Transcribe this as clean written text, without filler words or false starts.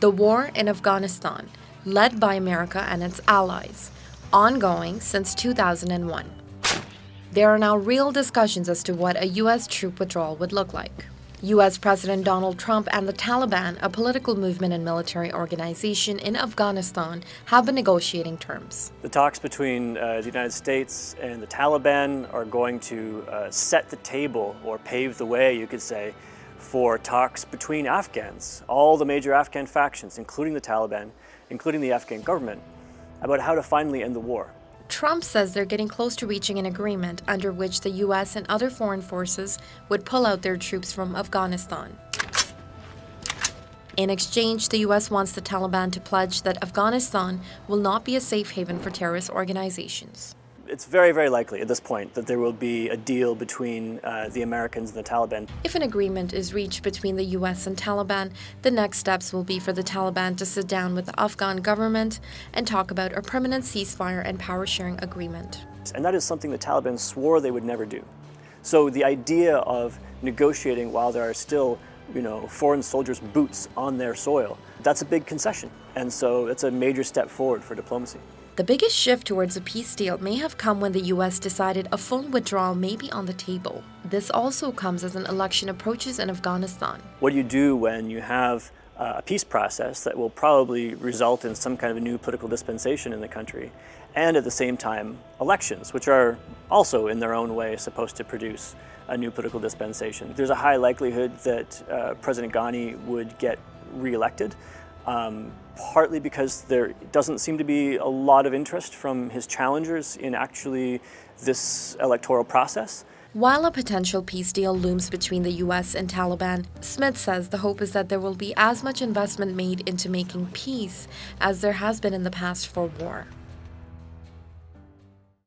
The war in Afghanistan, led by America and its allies, ongoing since 2001. There are now real discussions as to what a U.S. troop withdrawal would look like. U.S. President Donald Trump and the Taliban, a political movement and military organization in Afghanistan, have been negotiating terms. The talks between the United States and the Taliban are going to set the table, or pave the way, you could say, for talks between Afghans, all the major Afghan factions, including the Taliban, including the Afghan government, about how to finally end the war. Trump says they're getting close to reaching an agreement under which the U.S. and other foreign forces would pull out their troops from Afghanistan. In exchange, the U.S. wants the Taliban to pledge that Afghanistan will not be a safe haven for terrorist organizations. It's very, very likely at this point that there will be a deal between the Americans and the Taliban. If an agreement is reached between the U.S. and Taliban, the next steps will be for the Taliban to sit down with the Afghan government and talk about a permanent ceasefire and power-sharing agreement. And that is something the Taliban swore they would never do. So the idea of negotiating while there are still, foreign soldiers' boots on their soil, that's a big concession. And so it's a major step forward for diplomacy. The biggest shift towards a peace deal may have come when the U.S. decided a full withdrawal may be on the table. This also comes as an election approaches in Afghanistan. What do you do when you have a peace process that will probably result in some kind of a new political dispensation in the country, and at the same time elections, which are also in their own way supposed to produce a new political dispensation? There's a high likelihood that President Ghani would get re-elected. Partly because there doesn't seem to be a lot of interest from his challengers in actually this electoral process. While a potential peace deal looms between the U.S. and Taliban, Smith says the hope is that there will be as much investment made into making peace as there has been in the past for war.